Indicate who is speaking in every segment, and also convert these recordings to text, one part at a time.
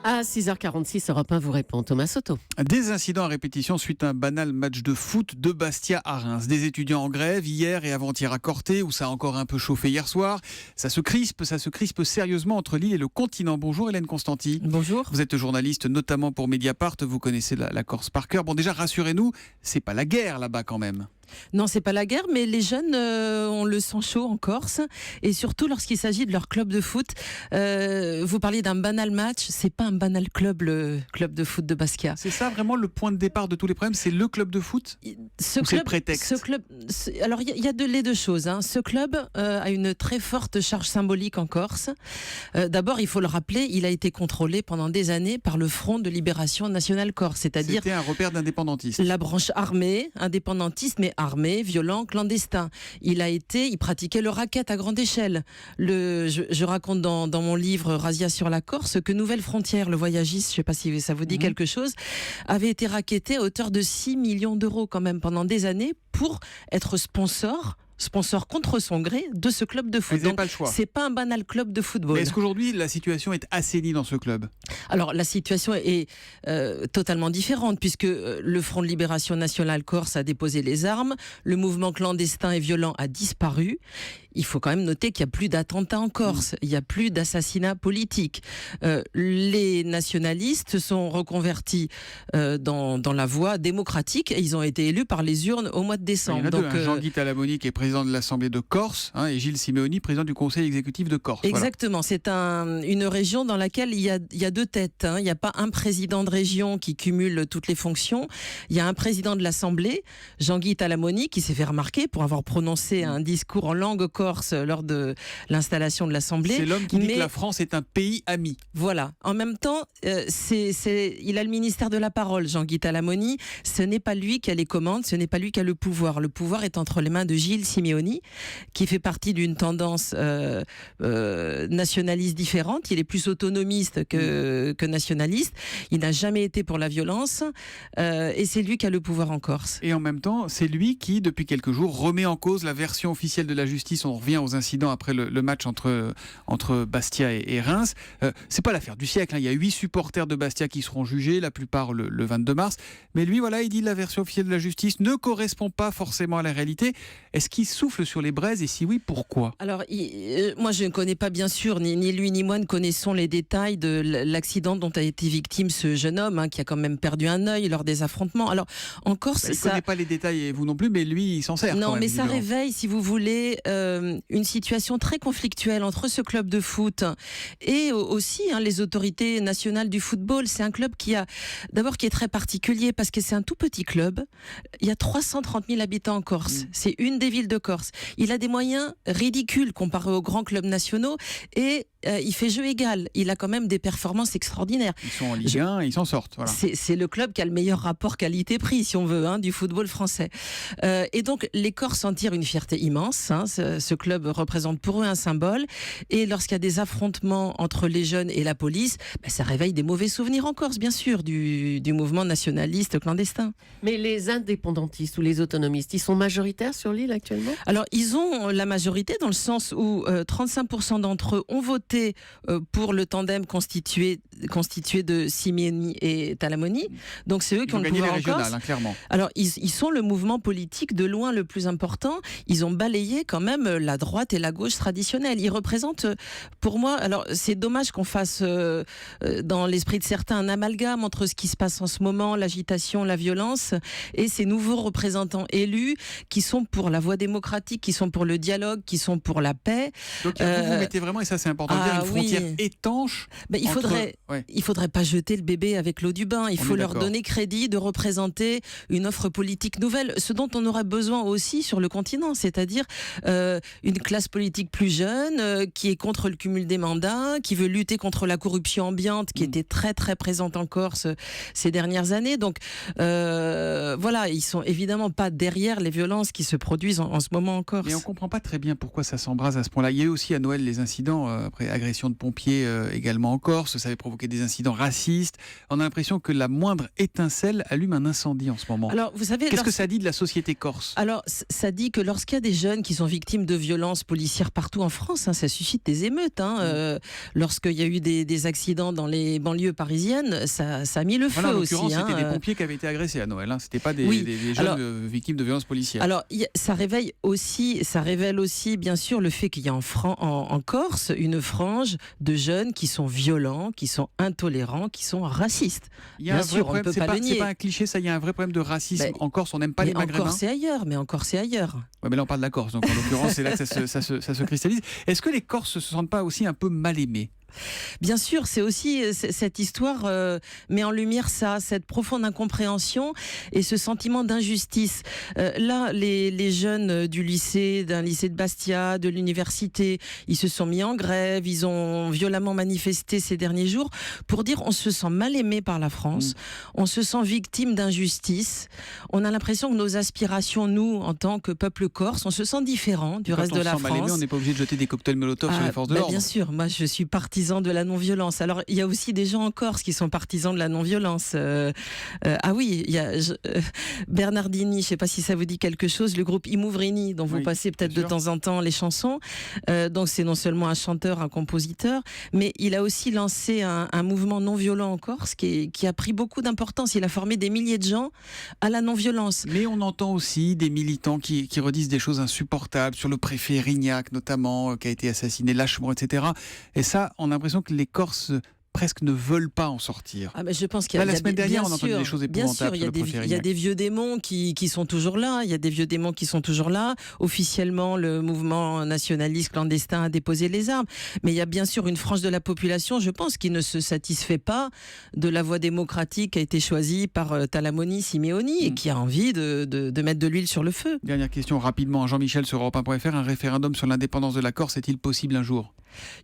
Speaker 1: À 6h46, Europe 1 vous répond, Thomas Soto.
Speaker 2: Des incidents à répétition suite à un banal match de foot de Bastia à Reims. Des étudiants en grève hier et avant-hier à Corté, où ça a encore un peu chauffé hier soir. Ça se crispe sérieusement entre l'île et le continent. Bonjour Hélène Constanti.
Speaker 1: Bonjour.
Speaker 2: Vous êtes journaliste notamment pour Mediapart, vous connaissez la Corse par cœur. Bon, déjà rassurez-nous, c'est pas la guerre là-bas quand même.
Speaker 3: Non, c'est pas la guerre, mais les jeunes ont le sang chaud en Corse, et surtout lorsqu'il s'agit de leur club de foot. Vous parliez d'un banal match, c'est pas un banal club, le club de foot de Bastia.
Speaker 2: C'est ça vraiment le point de départ de tous les problèmes, c'est le club de foot ou c'est le prétexte?
Speaker 3: Alors il y a les deux choses. Ce club a une très forte charge symbolique en Corse. D'abord, il faut le rappeler, il a été contrôlé pendant des années par le Front de Libération Nationale Corse, c'est-à-dire
Speaker 2: c'était un repère d'indépendantistes.
Speaker 3: La branche armée, indépendantiste, mais armé, violent, clandestin. Il pratiquait le racket à grande échelle. Je raconte dans mon livre Razzia sur la Corse que Nouvelle Frontière, le voyagiste, je ne sais pas si ça vous dit quelque chose, avait été racketé à hauteur de 6 millions d'euros quand même pendant des années pour être sponsor contre son gré de ce club de foot.
Speaker 2: Donc, pas le choix.
Speaker 3: C'est pas un banal club de football.
Speaker 2: Mais est-ce qu'aujourd'hui la situation est assainie dans ce club?
Speaker 3: Alors la situation est totalement différente, puisque le Front de Libération Nationale Corse a déposé les armes, le mouvement clandestin et violent a disparu. Il faut quand même noter qu'il n'y a plus d'attentats en Corse, il n'y a plus d'assassinats politiques. Les nationalistes sont reconvertis dans la voie démocratique et ils ont été élus par les urnes au mois de décembre.
Speaker 2: Il y en a deux, Jean-Guy Talamoni qui est président de l'Assemblée de Corse et Gilles Simeoni, président du Conseil exécutif de Corse.
Speaker 3: Exactement, voilà. C'est une région dans laquelle il y a deux têtes. Il n'y a pas un président de région qui cumule toutes les fonctions. Il y a un président de l'Assemblée, Jean-Guy Talamoni, qui s'est fait remarquer pour avoir prononcé un discours en langue corse lors de l'installation de l'Assemblée.
Speaker 2: C'est l'homme qui dit que la France est un pays ami.
Speaker 3: Voilà. En même temps, il a le ministère de la parole, Jean-Guy Talamoni. Ce n'est pas lui qui a les commandes, ce n'est pas lui qui a le pouvoir. Le pouvoir est entre les mains de Gilles Simeoni, qui fait partie d'une tendance nationaliste différente. Il est plus autonomiste que nationaliste. Il n'a jamais été pour la violence et c'est lui qui a le pouvoir en Corse.
Speaker 2: Et en même temps, c'est lui qui, depuis quelques jours, remet en cause la version officielle de la justice. On revient aux incidents après le match entre Bastia et Reims. C'est pas l'affaire du siècle. Il y a 8 supporters de Bastia qui seront jugés, la plupart le 22 mars. Mais lui, il dit la version officielle de la justice ne correspond pas forcément à la réalité. Est-ce qu'il souffle sur les braises et si oui, pourquoi?
Speaker 3: Alors, moi je ne connais pas bien sûr, ni lui ni moi ne connaissons les détails de l'accident dont a été victime ce jeune homme qui a quand même perdu un œil lors des affrontements. Alors en Corse,
Speaker 2: il ne connaît pas les détails et vous non plus, mais lui il s'en sert.
Speaker 3: Non,
Speaker 2: quand même,
Speaker 3: mais
Speaker 2: évidemment.
Speaker 3: ça réveille, si vous voulez, une situation très conflictuelle entre ce club de foot et aussi les autorités nationales du football. C'est un club qui est très particulier parce que c'est un tout petit club. Il y a 330 000 habitants en Corse. C'est une des villes de Corse. Il a des moyens ridicules comparés aux grands clubs nationaux et il fait jeu égal. Il a quand même des performances extraordinaires.
Speaker 2: Ils sont en Ligue 1, ils s'en sortent. Voilà.
Speaker 3: C'est le club qui a le meilleur rapport qualité-prix, si on veut, du football français. Et donc, les Corses en tirent une fierté immense. Ce club représente pour eux un symbole. Et lorsqu'il y a des affrontements entre les jeunes et la police, ça réveille des mauvais souvenirs en Corse, bien sûr, du mouvement nationaliste clandestin.
Speaker 1: Mais les indépendantistes ou les autonomistes, ils sont majoritaires sur l'île actuellement?
Speaker 3: Alors, ils ont la majorité dans le sens où 35% d'entre eux ont voté pour le tandem constitué de Simeoni et Talamoni. Donc c'est eux qui ont le pouvoir en Corse.
Speaker 2: Clairement.
Speaker 3: Alors ils sont le mouvement politique de loin le plus important. Ils ont balayé quand même la droite et la gauche traditionnelle. Ils représentent, pour moi, alors c'est dommage qu'on fasse dans l'esprit de certains un amalgame entre ce qui se passe en ce moment, l'agitation, la violence, et ces nouveaux représentants élus qui sont pour la voie démocratique, qui sont pour le dialogue, qui sont pour la paix.
Speaker 2: Donc vous mettez vraiment, et ça c'est important, une frontière étanche.
Speaker 3: Il faudrait pas jeter le bébé avec l'eau du bain. Il faut leur donner crédit de représenter une offre politique nouvelle, ce dont on aurait besoin aussi sur le continent, c'est-à-dire une classe politique plus jeune, qui est contre le cumul des mandats, qui veut lutter contre la corruption ambiante, qui était très très présente en Corse ces dernières années. Donc ils sont évidemment pas derrière les violences qui se produisent en ce moment en Corse.
Speaker 2: Mais on comprend pas très bien pourquoi ça s'embrase à ce point-là. Il y a eu aussi à Noël les incidents après agression de pompiers également en Corse. Ça avait provoqué provoqué des incidents racistes. On a l'impression que la moindre étincelle allume un incendie en ce moment.
Speaker 3: Alors, vous savez,
Speaker 2: qu'est-ce que ça dit de la société corse?
Speaker 3: Alors, ça dit que lorsqu'il y a des jeunes qui sont victimes de violences policières partout en France, ça suscite des émeutes. Lorsqu'il y a eu des accidents dans les banlieues parisiennes, ça a mis le feu aussi.
Speaker 2: En l'occurrence, c'était des pompiers qui avaient été agressés à Noël. C'était pas des jeunes victimes de violences policières.
Speaker 3: Alors, ça révèle aussi, bien sûr, le fait qu'il y a en Corse une frange de jeunes qui sont violents, qui sont intolérants, qui sont racistes. Bien sûr, on ne peut pas le nier.
Speaker 2: C'est pas un cliché, ça. Il y a un vrai problème de racisme en Corse. On n'aime pas les Maghrébins.
Speaker 3: En Corse, c'est ailleurs.
Speaker 2: Ouais, mais là, on parle de la Corse. Donc, en l'occurrence, c'est là que ça se cristallise. Est-ce que les Corses se sentent pas aussi un peu mal aimés?
Speaker 3: Bien sûr, c'est aussi cette histoire met en lumière cette profonde incompréhension et ce sentiment d'injustice. Là, les jeunes d'un lycée de Bastia, de l'université, ils se sont mis en grève, ils ont violemment manifesté ces derniers jours pour dire on se sent mal aimé par la France, on se sent victime d'injustice, on a l'impression que nos aspirations, nous, en tant que peuple corse, on se sent différent du reste de la France. Mal aimé,
Speaker 2: on n'est pas obligé de jeter des cocktails Molotov sur les forces de l'ordre.
Speaker 3: Bien sûr, moi je suis partisane de la non-violence. Alors, il y a aussi des gens en Corse qui sont partisans de la non-violence. Il y a Bernardini, je ne sais pas si ça vous dit quelque chose, le groupe Imouvrini, dont vous passez peut-être de temps en temps les chansons. Donc, c'est non seulement un chanteur, un compositeur, mais il a aussi lancé un mouvement non-violent en Corse qui a pris beaucoup d'importance. Il a formé des milliers de gens à la non-violence.
Speaker 2: Mais on entend aussi des militants qui redisent des choses insupportables sur le préfet Rignac, notamment, qui a été assassiné lâchement, etc. Et ça, on a l'impression que les Corses presque ne veulent pas en sortir.
Speaker 3: Je pense qu'il y a
Speaker 2: la semaine dernière, on a entendu des choses épouvantables.
Speaker 3: Bien sûr, il y a des vieux démons qui sont toujours là. Il y a des vieux démons qui sont toujours là. Officiellement, le mouvement nationaliste clandestin a déposé les armes. Mais il y a bien sûr une frange de la population, je pense, qui ne se satisfait pas de la voie démocratique qui a été choisie par Talamoni Simeoni et qui a envie de mettre de l'huile sur le feu.
Speaker 2: Dernière question rapidement, Jean-Michel sur Europe1.fr. Un référendum sur l'indépendance de la Corse est-il possible un jour?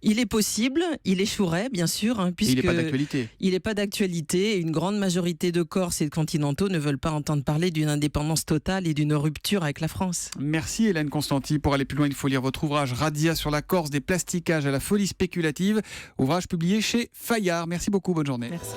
Speaker 3: Il est possible, il échouerait bien sûr, puisque
Speaker 2: il n'est pas d'actualité.
Speaker 3: Il n'est pas d'actualité. Une grande majorité de Corses et de continentaux ne veulent pas entendre parler d'une indépendance totale et d'une rupture avec la France.
Speaker 2: Merci Hélène Constanti. Pour aller plus loin, il faut lire votre ouvrage Razzia sur la Corse, des plastiquages à la folie spéculative, ouvrage publié chez Fayard. Merci beaucoup, bonne journée.
Speaker 3: Merci.